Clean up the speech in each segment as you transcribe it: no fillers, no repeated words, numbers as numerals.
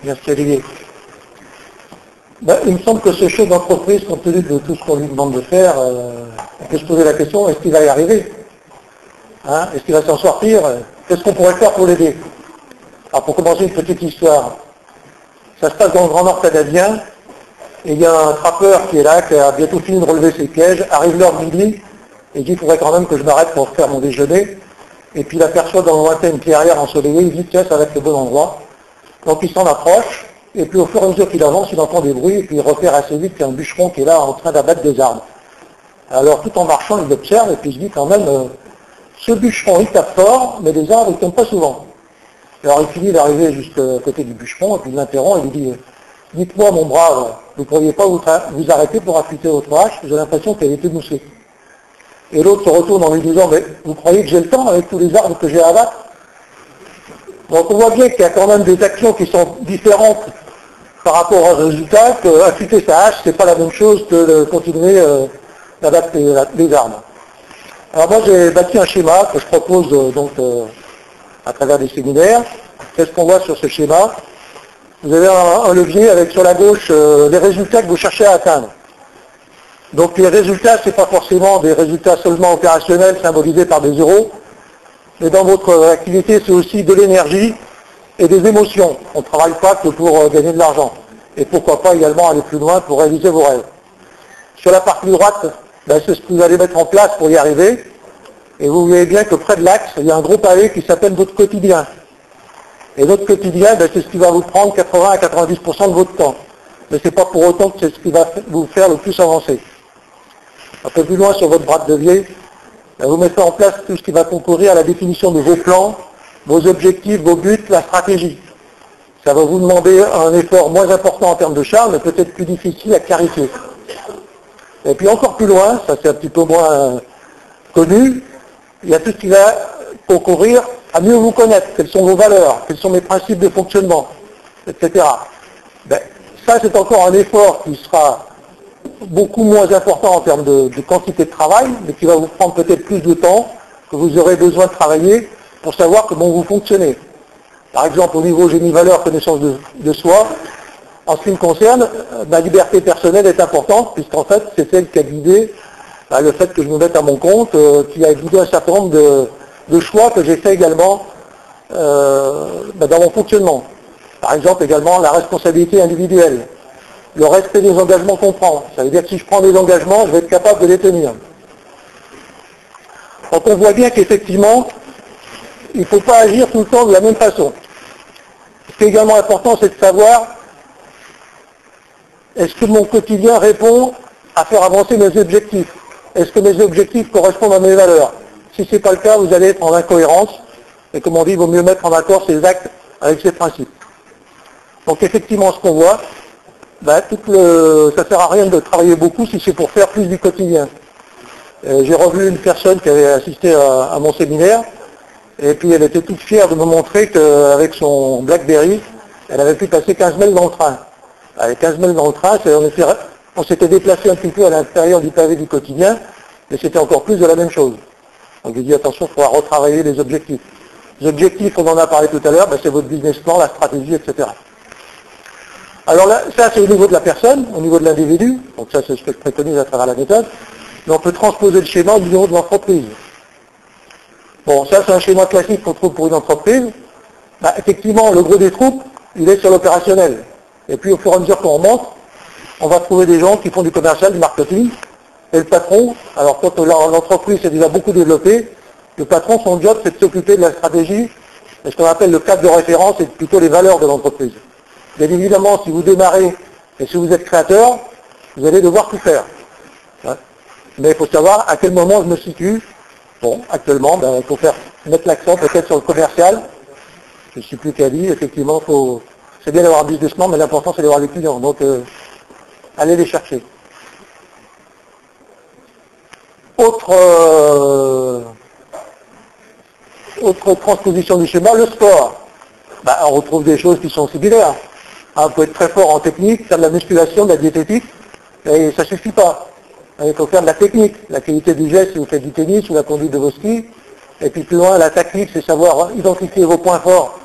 Merci Olivier. Il me semble que ce chef d'entreprise, compte tenu de tout ce qu'on lui demande de faire, on peut se poser la question, est-ce qu'il va y arriver? Est-ce qu'il va s'en sortir? Qu'est-ce qu'on pourrait faire pour l'aider? Alors pour commencer, une petite histoire. Ça se passe dans le Grand Nord canadien, et il y a un trappeur qui est là, qui a bientôt fini de relever ses pièges, arrive l'heure de midi, et dit qu'il faudrait quand même que je m'arrête pour faire mon déjeuner, et puis il aperçoit dans le lointain une clairière ensoleillée, il dit tiens, ça va être le bon endroit. Donc il s'en approche, et puis au fur et à mesure qu'il avance, il entend des bruits, et puis il repère assez vite qu'il y a un bûcheron qui est là en train d'abattre des arbres. Alors tout en marchant, il l'observe, et puis il se dit quand même, ce bûcheron il tape fort, mais les arbres ils tombent pas souvent. Alors il finit d'arriver jusqu'à côté du bûcheron, et puis il l'interrompt, et lui dit dites-moi mon brave, vous ne pourriez pas vous arrêter pour affûter votre hache, j'ai l'impression qu'elle était moussée. Et l'autre se retourne en lui disant mais vous croyez que j'ai le temps avec tous les arbres que j'ai à abattre? Donc on voit bien qu'il y a quand même des actions qui sont différentes par rapport au résultat, qu'affûter sa hache, c'est pas la même chose que de continuer d'abattre les arbres. Alors moi j'ai bâti un schéma que je propose à travers des séminaires. Qu'est-ce qu'on voit sur ce schéma? Vous avez un levier avec sur la gauche les résultats que vous cherchez à atteindre. Donc les résultats, ce n'est pas forcément des résultats seulement opérationnels symbolisés par des euros, mais dans votre activité, c'est aussi de l'énergie et des émotions. On ne travaille pas que pour gagner de l'argent. Et pourquoi pas également aller plus loin pour réaliser vos rêves. Sur la partie droite, c'est ce que vous allez mettre en place pour y arriver. Et vous voyez bien que près de l'axe, il y a un gros pavé qui s'appelle votre quotidien. Et votre quotidien, c'est ce qui va vous prendre 80 à 90% de votre temps. Mais ce n'est pas pour autant que c'est ce qui va vous faire le plus avancer. Un peu plus loin sur votre bras de levier, vous mettez en place tout ce qui va concourir à la définition de vos plans, vos objectifs, vos buts, la stratégie. Ça va vous demander un effort moins important en termes de charge, mais peut-être plus difficile à clarifier. Et puis encore plus loin, ça c'est un petit peu moins connu, il y a tout ce qui va concourir à mieux vous connaître, quelles sont vos valeurs, quels sont mes principes de fonctionnement, etc. Ça c'est encore un effort qui sera beaucoup moins important en termes de quantité de travail, mais qui va vous prendre peut-être plus de temps, que vous aurez besoin de travailler pour savoir comment vous fonctionnez. Par exemple, au niveau génie valeur, connaissance de soi, en ce qui me concerne, ma liberté personnelle est importante, puisqu'en fait, c'est celle qui a guidé le fait que je me mette à mon compte, qui a guidé un certain nombre de choix que j'ai fait également dans mon fonctionnement. Par exemple, également, la responsabilité individuelle. Le respect des engagements qu'on prend. Ça veut dire que si je prends des engagements, je vais être capable de les tenir. Donc on voit bien qu'effectivement, il ne faut pas agir tout le temps de la même façon. Ce qui est également important, c'est de savoir est-ce que mon quotidien répond à faire avancer mes objectifs? Est-ce que mes objectifs correspondent à mes valeurs? Si ce n'est pas le cas, vous allez être en incohérence. Et comme on dit, il vaut mieux mettre en accord ses actes avec ses principes. Donc effectivement, ce qu'on voit, ça ne sert à rien de travailler beaucoup si c'est pour faire plus du quotidien. J'ai revu une personne qui avait assisté à mon séminaire, et puis elle était toute fière de me montrer qu'avec son BlackBerry, elle avait pu passer 15 mails dans le train. Avec 15 mails dans le train, on s'était déplacé un petit peu à l'intérieur du pavé du quotidien, mais c'était encore plus de la même chose. Donc j'ai dit attention, il faudra retravailler les objectifs. Les objectifs, on en a parlé tout à l'heure, c'est votre business plan, la stratégie, etc. Alors là, ça c'est au niveau de la personne, au niveau de l'individu, donc ça c'est ce que je préconise à travers la méthode, mais on peut transposer le schéma au niveau de l'entreprise. Bon, ça c'est un schéma classique qu'on trouve pour une entreprise. Effectivement, le gros des troupes, il est sur l'opérationnel. Et puis au fur et à mesure qu'on remonte, on va trouver des gens qui font du commercial, du marketing, et le patron, alors quand l'entreprise s'est déjà beaucoup développée, le patron, son job c'est de s'occuper de la stratégie, et ce qu'on appelle le cadre de référence, c'est plutôt les valeurs de l'entreprise. Bien évidemment, si vous démarrez et si vous êtes créateur, vous allez devoir tout faire. Mais il faut savoir à quel moment je me situe. Bon, actuellement, il faut mettre l'accent peut-être sur le commercial. Je ne suis plus qu'à dire, effectivement, c'est bien d'avoir un business plan, mais l'important c'est d'avoir des clients. Donc, allez les chercher. Autre transposition du schéma, le sport. On retrouve des choses qui sont similaires. On peut être très fort en technique, faire de la musculation, de la diététique, et ça ne suffit pas. Il faut faire de la technique, la qualité du geste si vous faites du tennis ou la conduite de vos skis. Et puis plus loin, la technique, c'est savoir identifier vos points forts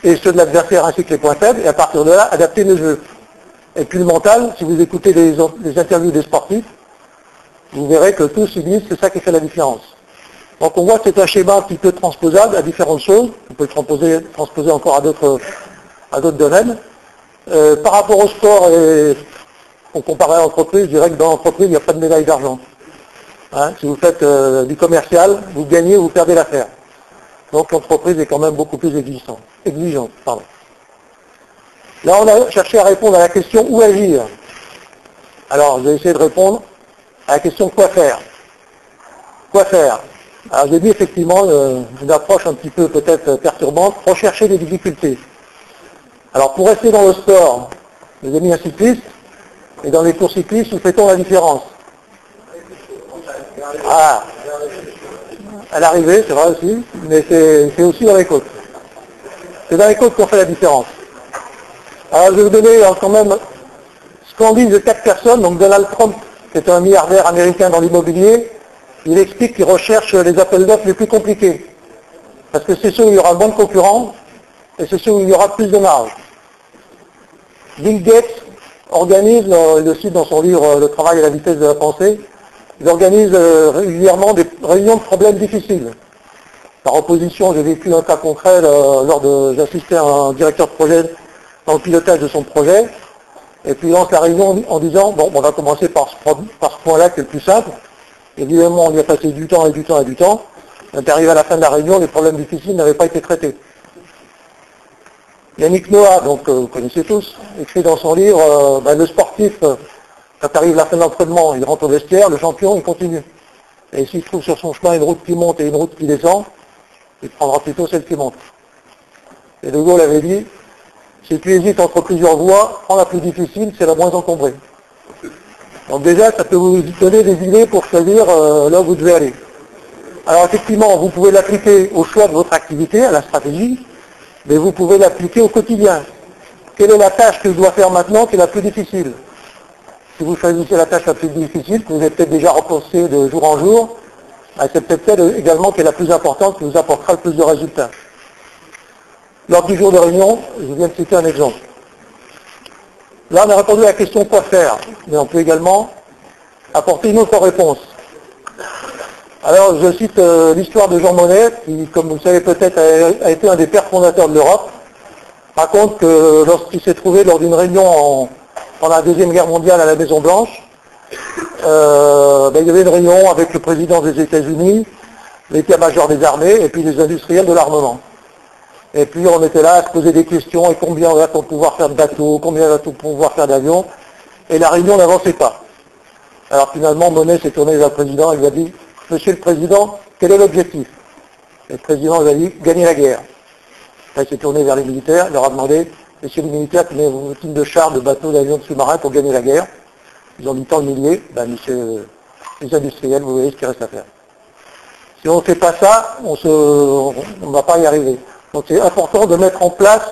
et ceux de l'adversaire ainsi que les points faibles, et à partir de là, adapter le jeu. Et puis le mental, si vous écoutez les interviews des sportifs, vous verrez que tous ils disent que c'est ça qui fait la différence. Donc on voit que c'est un schéma un petit peu transposable à différentes choses, on peut le transposer encore à d'autres domaines. Par rapport au sport, et on comparait à l'entreprise, je dirais que dans l'entreprise, il n'y a pas de médaille d'argent. Hein, si vous faites du commercial, vous gagnez ou vous perdez l'affaire. Donc l'entreprise est quand même beaucoup plus exigeante. Pardon. Là, on a cherché à répondre à la question où agir. Alors, j'ai essayé de répondre à la question quoi faire. Quoi faire? Alors, j'ai dit effectivement une approche un petit peu peut-être perturbante, rechercher des difficultés. Alors, pour rester dans le sport, j'ai mis un cycliste, et dans les cours cyclistes, où fait-on la différence? Ah, à l'arrivée, c'est vrai aussi, mais c'est aussi dans les côtes. C'est dans les côtes qu'on fait la différence. Alors je vais vous donner quand même ce qu'en disent de 4 personnes. Donc Donald Trump, qui est un milliardaire américain dans l'immobilier, il explique qu'il recherche les appels d'offres les plus compliqués. Parce que c'est ceux où il y aura moins de concurrents, et c'est ceux où il y aura plus de marge. Bill Gates organise, il le cite dans son livre Le travail à la vitesse de la pensée, il organise régulièrement des réunions de problèmes difficiles. Par opposition, j'ai vécu un cas concret j'assistais à un directeur de projet dans le pilotage de son projet, et puis il lance la réunion en disant, bon, on va commencer par ce point-là qui est le plus simple. Évidemment, on y a passé du temps et du temps et du temps. Quand on arrive à la fin de la réunion, les problèmes difficiles n'avaient pas été traités. Yannick Noah, donc vous connaissez tous, écrit dans son livre, le sportif, quand arrive la fin de l'entraînement, il rentre au vestiaire, le champion, il continue. Et s'il trouve sur son chemin une route qui monte et une route qui descend, il prendra plutôt celle qui monte. Et De Gaulle avait dit, si tu hésites entre plusieurs voies, prends la plus difficile, c'est la moins encombrée. Donc déjà, ça peut vous donner des idées pour choisir là où vous devez aller. Alors effectivement, vous pouvez l'appliquer au choix de votre activité, à la stratégie, mais vous pouvez l'appliquer au quotidien. Quelle est la tâche que je dois faire maintenant qui est la plus difficile? Si vous choisissez la tâche la plus difficile, que vous avez peut-être déjà repensé de jour en jour, c'est peut-être celle également qui est la plus importante, qui vous apportera le plus de résultats. Lors du jour de réunion, je viens de citer un exemple. Là, on a répondu à la question quoi faire, mais on peut également apporter une autre réponse. Alors, je cite l'histoire de Jean Monnet, qui, comme vous le savez peut-être, a été un des pères fondateurs de l'Europe. Raconte que lorsqu'il s'est trouvé lors d'une réunion pendant la Deuxième Guerre mondiale à la Maison Blanche, il y avait une réunion avec le président des États-Unis, l'état-major des armées, et puis les industriels de l'armement. Et puis on était là à se poser des questions, et combien va-t-on pouvoir faire de bateaux, combien va-t-on pouvoir faire d'avions, et la réunion n'avançait pas. Alors finalement, Monnet s'est tourné vers le président, il lui a dit, Monsieur le Président, quel est l'objectif? Et le président lui a dit, gagner la guerre. Après, il s'est tourné vers les militaires, il leur a demandé, Messieurs les militaires, combien vous de chars, de bateaux, d'avions, de sous-marins pour gagner la guerre? Ils ont dit tant de milliers, messieurs les industriels, vous voyez ce qu'il reste à faire. Si on ne fait pas ça, on ne va pas y arriver. Donc c'est important de mettre en place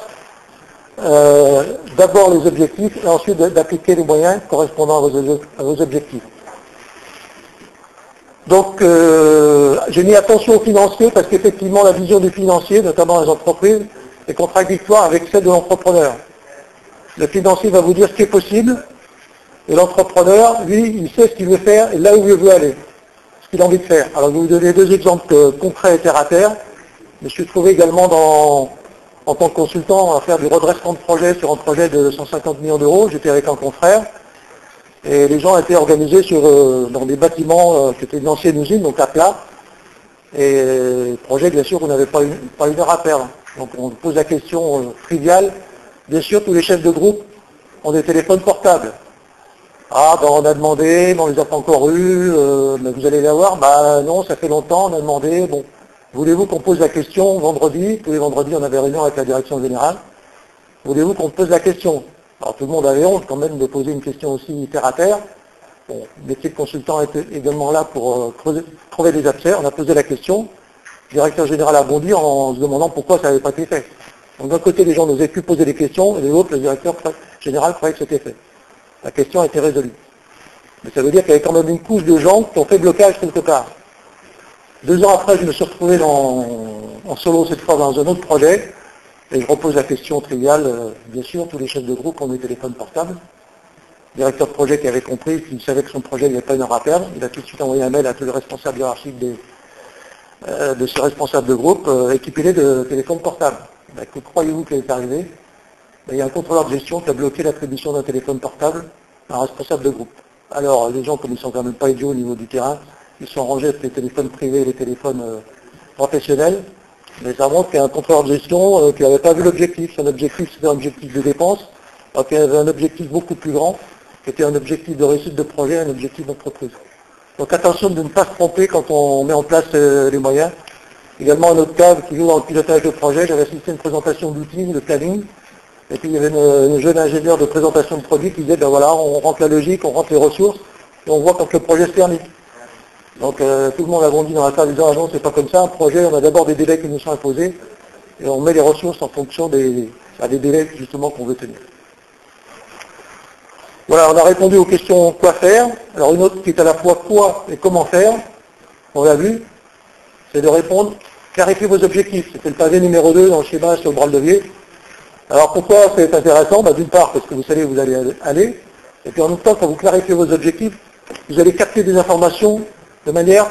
d'abord les objectifs et ensuite d'appliquer les moyens correspondant à vos objectifs. Donc j'ai mis attention aux financiers parce qu'effectivement la vision du financier, notamment dans les entreprises, est contradictoire avec celle de l'entrepreneur. Le financier va vous dire ce qui est possible, et l'entrepreneur, lui, il sait ce qu'il veut faire et là où il veut aller, ce qu'il a envie de faire. Alors je vais vous donner 2 exemples concrets et terre à terre. Je me suis trouvé également en tant que consultant à faire du redressement de projet sur un projet de 150 millions d'euros. J'étais avec un confrère et les gens étaient organisés dans des bâtiments qui étaient une ancienne usine, donc à plat. Et le projet, bien sûr, on n'avait pas une heure à perdre. Donc on pose la question triviale. Bien sûr, tous les chefs de groupe ont des téléphones portables. On a demandé, mais on ne les a pas encore eus, mais vous allez les avoir. Non, ça fait longtemps, on a demandé. Bon, voulez-vous qu'on pose la question vendredi? Tous les vendredis, on avait réunion avec la direction générale. Voulez-vous qu'on pose la question? Alors tout le monde avait honte quand même de poser une question aussi terre à terre. Bon, le métier de consultant était également là pour trouver des abcès. On a posé la question. Le directeur général a bondi en se demandant pourquoi ça n'avait pas été fait. Donc d'un côté, les gens n'osaient plus poser les questions, et de l'autre, le directeur général croyait que c'était fait. La question a été résolue. Mais ça veut dire qu'il y avait quand même une couche de gens qui ont fait blocage quelque part. 2 ans après, je me suis retrouvé en solo cette fois dans un autre projet. Et je repose la question triviale, bien sûr, tous les chefs de groupe ont des téléphones portables. Le directeur de projet qui avait compris, qui savait que son projet n'avait pas une heure à perdre, il a tout de suite envoyé un mail à tous les responsables hiérarchiques de ce responsable de groupe, équipez-les de téléphones portables. Que croyez-vous qu'il est arrivé? Il y a un contrôleur de gestion qui a bloqué l'attribution d'un téléphone portable à un responsable de groupe. Alors, les gens, comme ils sont quand même pas idiots au niveau du terrain, ils sont rangés avec les téléphones privés et les téléphones professionnels. Mais ça montre qu'il y a un contrôleur de gestion qui n'avait pas vu l'objectif. Son objectif, c'était un objectif de dépense, alors qu'il y avait un objectif beaucoup plus grand, qui était un objectif de réussite de projet, un objectif d'entreprise. Donc attention de ne pas se tromper quand on met en place les moyens. Également un autre cas qui joue dans le pilotage de projet, j'avais assisté à une présentation d'outils, de planning, et puis il y avait une jeune ingénieure de présentation de produits qui disait, ben voilà, on rentre la logique, on rentre les ressources, et on voit quand le projet se termine. Donc tout le monde a bondi dans la salle en disant, ah non, c'est pas comme ça, un projet, on a d'abord des délais qui nous sont imposés, et on met les ressources en fonction des délais justement qu'on veut tenir. Voilà, on a répondu aux questions quoi faire. Alors une autre qui est à la fois quoi et comment faire, on l'a vu, c'est de répondre, clarifier vos objectifs. C'était le pavé numéro 2 dans le schéma sur le bras de levier. Alors pourquoi c'est intéressant? D'une part, parce que vous savez où vous allez aller, et puis en même temps, quand vous clarifiez vos objectifs, vous allez capter des informations de manière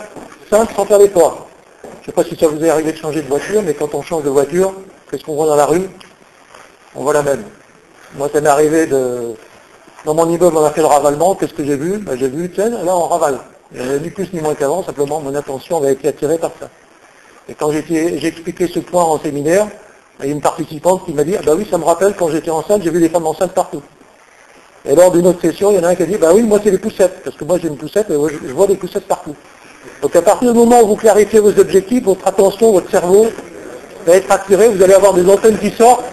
simple, sans faire d'efforts. Je ne sais pas si ça vous est arrivé de changer de voiture, mais quand on change de voiture, qu'est-ce qu'on voit dans la rue? On voit la même. Moi, ça m'est arrivé dans mon immeuble, on a fait le ravalement, qu'est-ce que j'ai vu? J'ai vu, tiens, là on ravale. Il n'y avait ni plus ni moins qu'avant, simplement mon attention avait été attirée par ça. Et quand j'ai expliqué ce point en séminaire, il y a une participante qui m'a dit, ah bah oui, ça me rappelle, quand j'étais enceinte, j'ai vu des femmes enceintes partout. Et lors d'une autre session, il y en a un qui a dit, bah oui, moi c'est les poussettes, parce que moi j'ai une poussette, et je vois des poussettes partout. Donc à partir du moment où vous clarifiez vos objectifs, votre attention, votre cerveau va être attiré, vous allez avoir des antennes qui sortent,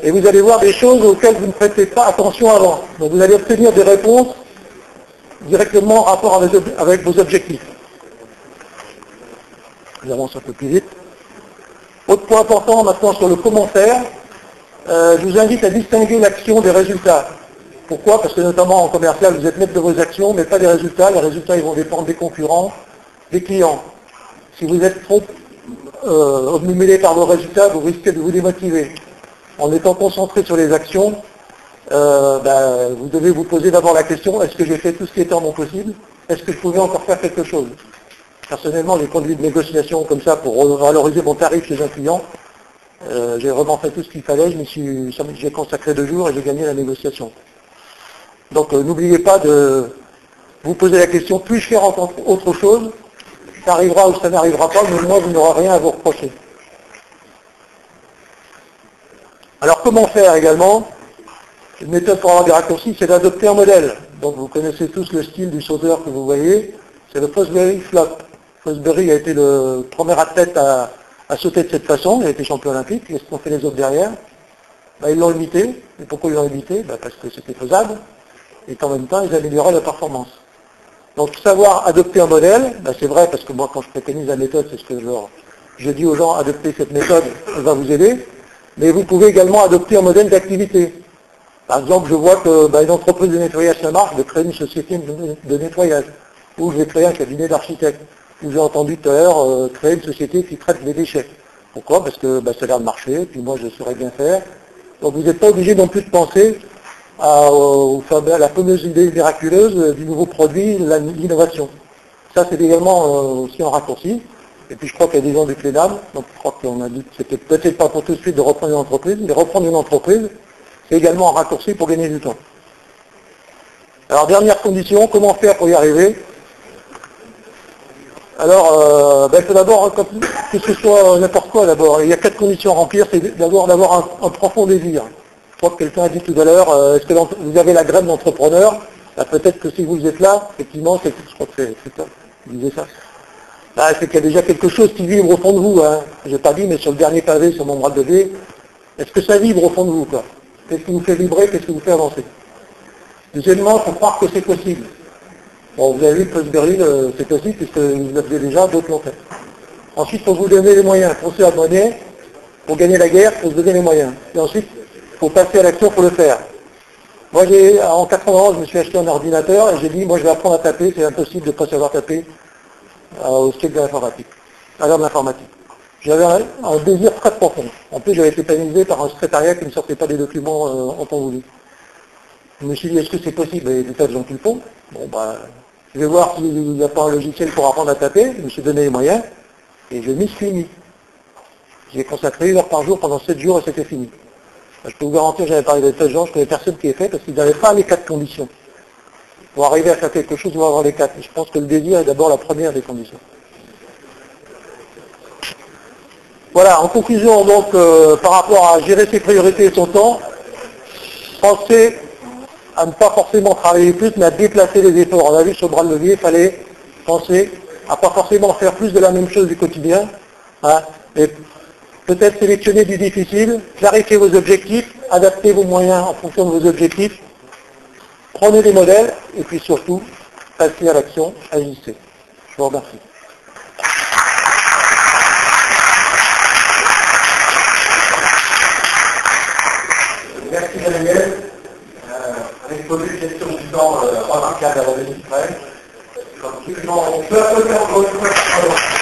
et vous allez voir des choses auxquelles vous ne prêtez pas attention avant. Donc vous allez obtenir des réponses directement en rapport avec vos objectifs. J'avance un peu plus vite. Autre point important maintenant sur le comment faire, je vous invite à distinguer l'action des résultats. Pourquoi? Parce que notamment en commercial, vous êtes maître de vos actions, mais pas des résultats. Les résultats, ils vont dépendre des concurrents, des clients. Si vous êtes trop obnubilé par vos résultats, vous risquez de vous démotiver. En étant concentré sur les actions, vous devez vous poser d'abord la question, est-ce que j'ai fait tout ce qui était en mon possible? Est-ce que je pouvais encore faire quelque chose? Personnellement, les conduits de négociation comme ça pour revaloriser mon tarif chez un client, j'ai vraiment fait tout ce qu'il fallait, j'ai consacré 2 jours et j'ai gagné la négociation. Donc n'oubliez pas de vous poser la question, puis-je faire autre chose? Ça arrivera ou ça n'arrivera pas, mais moi vous n'aurez rien à vous reprocher. Alors comment faire également? Une méthode pour avoir des raccourcis, c'est d'adopter un modèle. Donc vous connaissez tous le style du sauteur que vous voyez, c'est le Fosbury Flop. Fosbury a été le premier athlète à sauter de cette façon, il a été champion olympique, qu'est-ce qu'ont fait les autres derrière? Ils l'ont imité. Et pourquoi ils l'ont imité? Parce que c'était faisable, et qu'en même temps ils amélioraient la performance. Donc savoir adopter un modèle, c'est vrai, parce que moi quand je préconise la méthode, c'est ce que je dis aux gens, adopter cette méthode, elle va vous aider. Mais vous pouvez également adopter un modèle d'activité. Par exemple, je vois que une entreprise de nettoyage ça marche, je vais créer une société de nettoyage. Ou je vais créer un cabinet d'architecte. Ou j'ai entendu tout à l'heure créer une société qui traite les déchets. Pourquoi? Parce que ça a l'air de marcher, puis moi je saurais bien faire. Donc vous n'êtes pas obligé non plus de penser à la fameuse idée miraculeuse du nouveau produit, l'innovation. Ça c'est également aussi un raccourci. Et puis je crois qu'il y a des gens du Clénam, donc je crois qu'on a dit que c'était peut-être pas pour tout de suite de reprendre une entreprise, mais reprendre une entreprise, c'est également un raccourci pour gagner du temps. Alors dernière condition, comment faire pour y arriver? Alors, il faut d'abord, que ce soit n'importe quoi d'abord, il y a 4 conditions à remplir, c'est d'abord d'avoir un profond désir. Je crois que quelqu'un a dit tout à l'heure, est-ce que vous avez la graine d'entrepreneur? Peut-être que si vous êtes là, effectivement, je crois que c'est ça, vous disiez ça. C'est qu'il y a déjà quelque chose qui vibre au fond de vous. Je n'ai pas dit, mais sur le dernier pavé, sur mon bras de levier, est-ce que ça vibre au fond de vous? Qu'est-ce qui vous fait vibrer? Qu'est-ce qui vous fait avancer? Deuxièmement, il faut croire que c'est possible. Bon, vous avez vu que Fosbury, c'est possible, puisque vous le faisiez déjà, d'autres l'ont fait. Ensuite, il faut vous donner les moyens. Pour se la monnaie, pour gagner la guerre, il faut se donner les moyens. Et ensuite, il faut passer à l'action pour le faire. Moi, en 91, je me suis acheté un ordinateur et j'ai dit, moi, je vais apprendre à taper, c'est impossible de ne pas savoir taper au style de l'informatique, à l'heure de l'informatique. J'avais un désir très profond. En plus, j'avais été pénalisé par un secrétariat qui ne sortait pas des documents en temps voulu. Je me suis dit, est-ce que c'est possible? Il y a des tas de gens qui le font. Bon, bah, je vais voir s'il n'y a pas un logiciel pour apprendre à taper. Je me suis donné les moyens et je m'y suis mis. J'ai consacré 1 heure par jour pendant 7 jours et c'était fini. Je peux vous garantir, j'avais parlé avec tas de gens, je connais personne qui ait fait parce qu'ils n'avaient pas les 4 conditions. Pour arriver à faire quelque chose, il faut avoir les 4. Je pense que le désir est d'abord la première des conditions. Voilà, en conclusion, donc, par rapport à gérer ses priorités et son temps, pensez à ne pas forcément travailler plus, mais à déplacer les efforts. On a vu sur le bras de levier, il fallait penser à pas forcément faire plus de la même chose du quotidien, hein, mais peut-être sélectionner du difficile, clarifier vos objectifs, adapter vos moyens en fonction de vos objectifs, prenez des modèles, et puis surtout, passez à l'action, agissez. Je vous remercie. Merci Daniel. Avec posé une question du temps remarquable à la Comme on peut applaudir encore une fois.